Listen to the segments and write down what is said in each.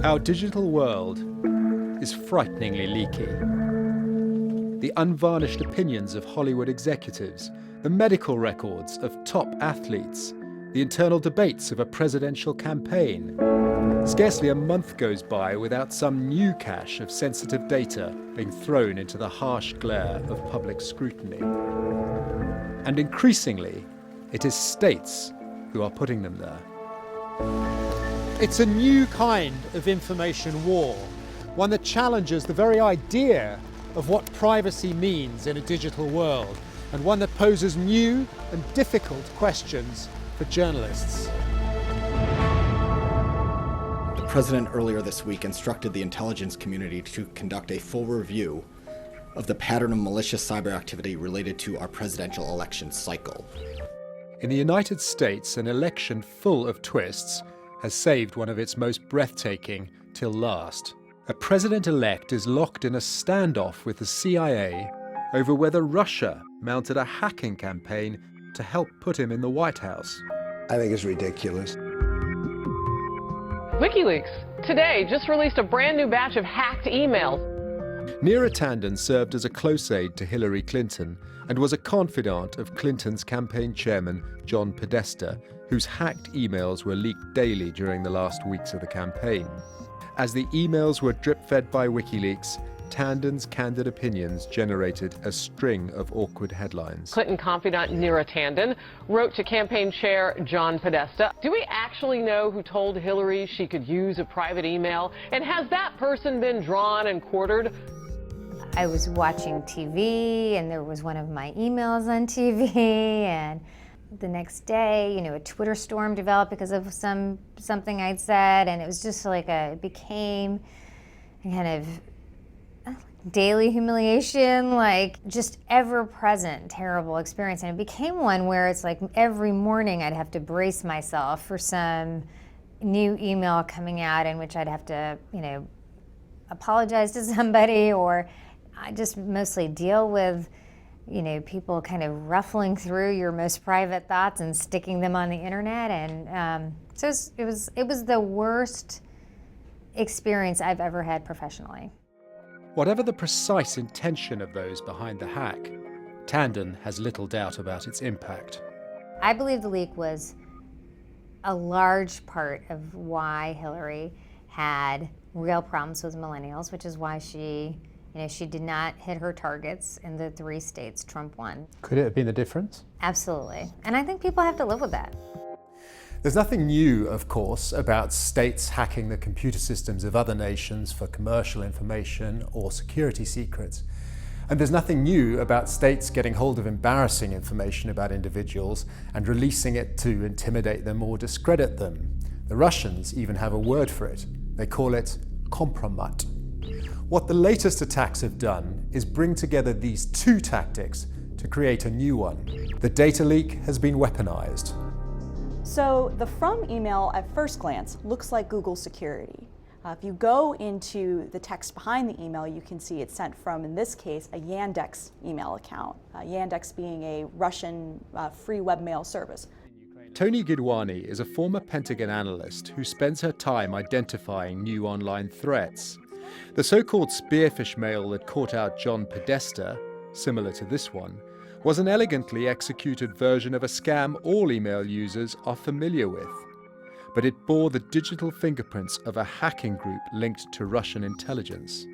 Our digital world is frighteningly leaky. The unvarnished opinions of Hollywood executives, the medical records of top athletes, the internal debates of a presidential campaign. Scarcely a month goes by without some new cache of sensitive data being thrown into the harsh glare of public scrutiny. And increasingly, it is states who are putting them there. It's a new kind of information war, one that challenges the very idea of what privacy means in a digital world, and one that poses new and difficult questions for journalists. The president earlier this week instructed the intelligence community to conduct a full review of the pattern of malicious cyber activity related to our presidential election cycle. In the United States, an election full of twists has saved one of its most breathtaking till last. A president-elect is locked in a standoff with the CIA over whether Russia mounted a hacking campaign to help put him in the White House. I think it's ridiculous. WikiLeaks today just released a brand new batch of hacked emails. Neera Tanden served as a close aide to Hillary Clinton and was a confidant of Clinton's campaign chairman, John Podesta, whose hacked emails were leaked daily during the last weeks of the campaign. As the emails were drip-fed by WikiLeaks, Tanden's candid opinions generated a string of awkward headlines. Clinton confidant Neera Tanden wrote to campaign chair John Podesta, "Do we actually know who told Hillary she could use a private email? And has that person been drawn and quartered?" I was watching TV, and there was one of my emails on TV, and the next day, a Twitter storm developed because of something I'd said, and it was just like it became a kind of daily humiliation, like just ever-present terrible experience. And it became one where it's like every morning I'd have to brace myself for some new email coming out in which I'd have to, apologize to somebody, or I just mostly deal with people kind of ruffling through your most private thoughts and sticking them on the internet. And so it was the worst experience I've ever had professionally. Whatever the precise intention of those behind the hack, Tanden has little doubt about its impact. I believe the leak was a large part of why Hillary had real problems with millennials, which is why she did not hit her targets in the 3 states Trump won. Could it have been the difference? Absolutely. And I think people have to live with that. There's nothing new, of course, about states hacking the computer systems of other nations for commercial information or security secrets. And there's nothing new about states getting hold of embarrassing information about individuals and releasing it to intimidate them or discredit them. The Russians even have a word for it. They call it kompromat. What the latest attacks have done is bring together these 2 tactics to create a new one. The data leak has been weaponized. So the from email at first glance looks like Google security. If you go into the text behind the email, you can see it's sent from, in this case, a Yandex email account. Yandex being a Russian free webmail service. Tony Gidwani is a former Pentagon analyst who spends her time identifying new online threats. The so-called spearfish mail that caught out John Podesta, similar to this one, was an elegantly executed version of a scam all email users are familiar with. But it bore the digital fingerprints of a hacking group linked to Russian intelligence.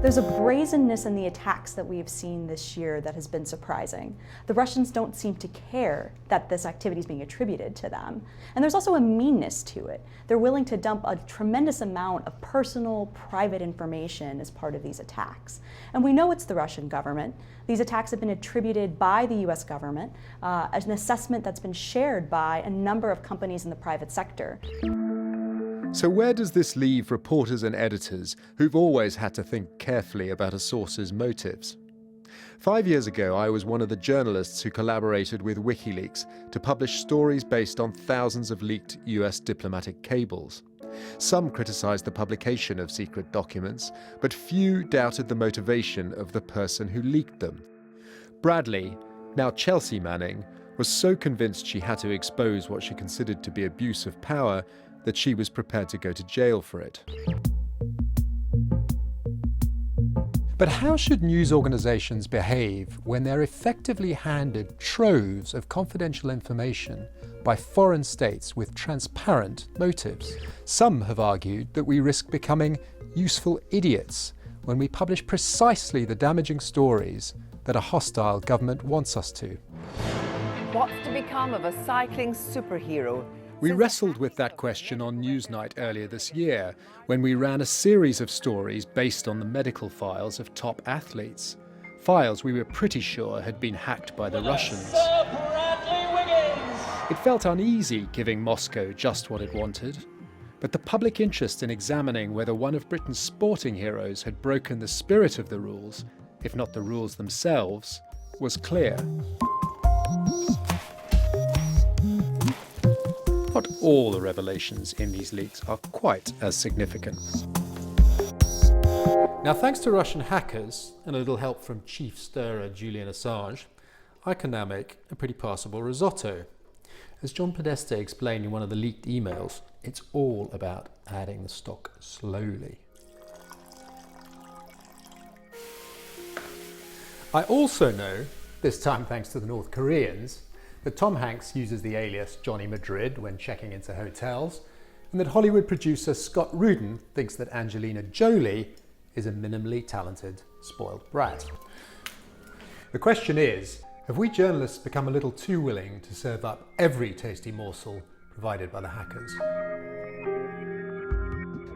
There's a brazenness in the attacks that we have seen this year that has been surprising. The Russians don't seem to care that this activity is being attributed to them. And there's also a meanness to it. They're willing to dump a tremendous amount of personal, private information as part of these attacks. And we know it's the Russian government. These attacks have been attributed by the US government as an assessment that's been shared by a number of companies in the private sector. So where does this leave reporters and editors who've always had to think carefully about a source's motives? 5 years ago, I was one of the journalists who collaborated with WikiLeaks to publish stories based on thousands of leaked US diplomatic cables. Some criticized the publication of secret documents, but few doubted the motivation of the person who leaked them. Bradley, now Chelsea Manning, was so convinced she had to expose what she considered to be abuse of power that she was prepared to go to jail for it. But how should news organisations behave when they're effectively handed troves of confidential information by foreign states with transparent motives? Some have argued that we risk becoming useful idiots when we publish precisely the damaging stories that a hostile government wants us to. What's to become of a cycling superhero? We wrestled with that question on Newsnight earlier this year, when we ran a series of stories based on the medical files of top athletes. Files we were pretty sure had been hacked by the Russians. It felt uneasy giving Moscow just what it wanted. But the public interest in examining whether one of Britain's sporting heroes had broken the spirit of the rules, if not the rules themselves, was clear. Not all the revelations in these leaks are quite as significant. Now, thanks to Russian hackers and a little help from chief stirrer Julian Assange, I can now make a pretty passable risotto. As John Podesta explained in one of the leaked emails, it's all about adding the stock slowly. I also know, this time thanks to the North Koreans, that Tom Hanks uses the alias Johnny Madrid when checking into hotels, and that Hollywood producer Scott Rudin thinks that Angelina Jolie is a minimally talented, spoiled brat. The question is, have we journalists become a little too willing to serve up every tasty morsel provided by the hackers?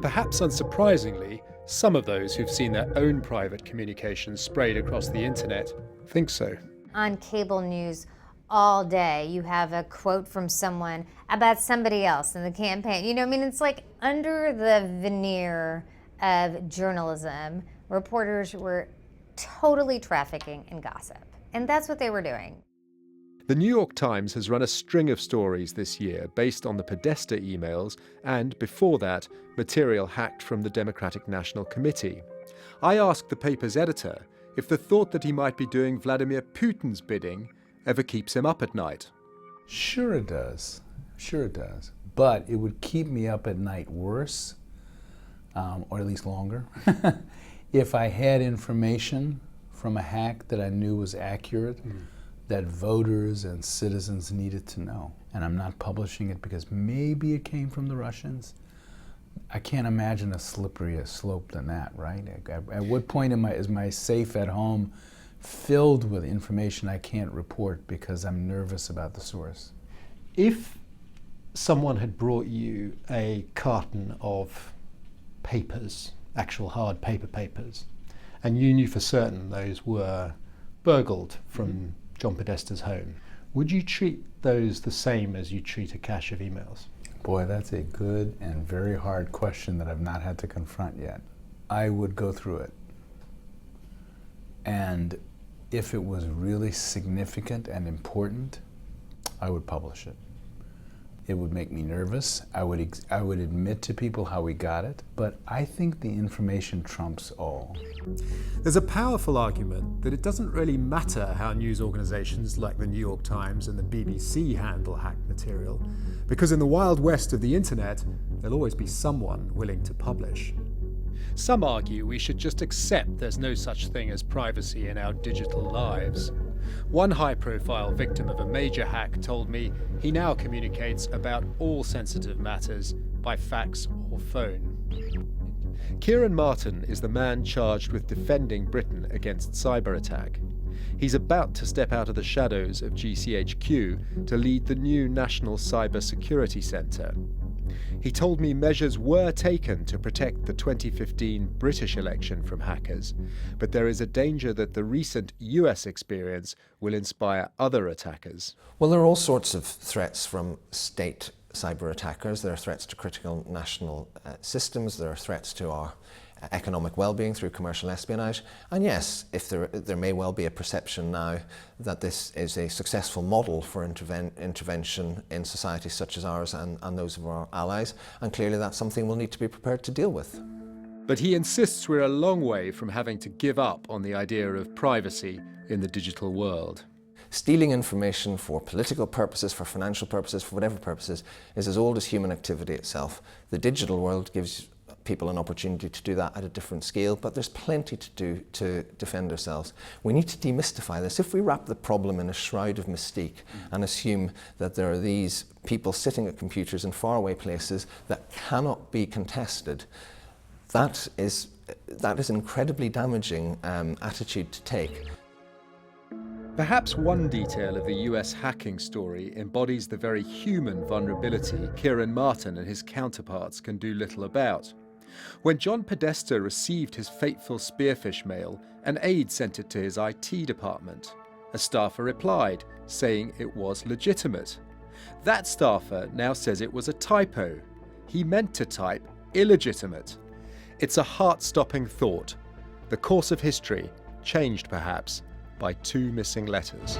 Perhaps unsurprisingly, some of those who've seen their own private communications sprayed across the internet think so. On cable news all day, you have a quote from someone about somebody else in the campaign. You know, I mean, it's like under the veneer of journalism, reporters were totally trafficking in gossip. And that's what they were doing. The New York Times has run a string of stories this year based on the Podesta emails and, before that, material hacked from the Democratic National Committee. I asked the paper's editor if the thought that he might be doing Vladimir Putin's bidding ever keeps him up at night. Sure it does. Sure it does. But it would keep me up at night worse, or at least longer, if I had information from a hack that I knew was accurate, that voters and citizens needed to know. And I'm not publishing it because maybe it came from the Russians. I can't imagine a slipperier slope than that, right? At what point is my safe at home filled with information I can't report because I'm nervous about the source? If someone had brought you a carton of papers, actual hard papers, and you knew for certain those were burgled from John Podesta's home, would you treat those the same as you treat a cache of emails? Boy, that's a good and very hard question that I've not had to confront yet. I would go through it. And if it was really significant and important, I would publish it. It would make me nervous. I would admit to people how we got it, but I think the information trumps all. There's a powerful argument that it doesn't really matter how news organisations like the New York Times and the BBC handle hacked material, because in the wild west of the internet, there'll always be someone willing to publish. Some argue we should just accept there's no such thing as privacy in our digital lives. One high-profile victim of a major hack told me he now communicates about all sensitive matters by fax or phone. Kieran Martin is the man charged with defending Britain against cyber attack. He's about to step out of the shadows of GCHQ to lead the new National Cyber Security Centre. He told me measures were taken to protect the 2015 British election from hackers, but there is a danger that the recent US experience will inspire other attackers. Well, there are all sorts of threats from state cyber attackers. There are threats to critical national systems. There are threats to our economic well-being through commercial espionage. And yes, if there may well be a perception now that this is a successful model for intervention in societies such as ours and those of our allies, and clearly that's something we'll need to be prepared to deal with. But he insists we're a long way from having to give up on the idea of privacy in the digital world. Stealing information for political purposes, for financial purposes, for whatever purposes, is as old as human activity itself. The digital world gives people an opportunity to do that at a different scale, but there's plenty to do to defend ourselves. We need to demystify this. If we wrap the problem in a shroud of mystique and assume that there are these people sitting at computers in faraway places that cannot be contested, that is an incredibly damaging attitude to take. Perhaps one detail of the US hacking story embodies the very human vulnerability Kieran Martin and his counterparts can do little about. When John Podesta received his fateful Spearfish mail, an aide sent it to his IT department. A staffer replied, saying it was legitimate. That staffer now says it was a typo. He meant to type illegitimate. It's a heart-stopping thought. The course of history changed perhaps by 2 missing letters.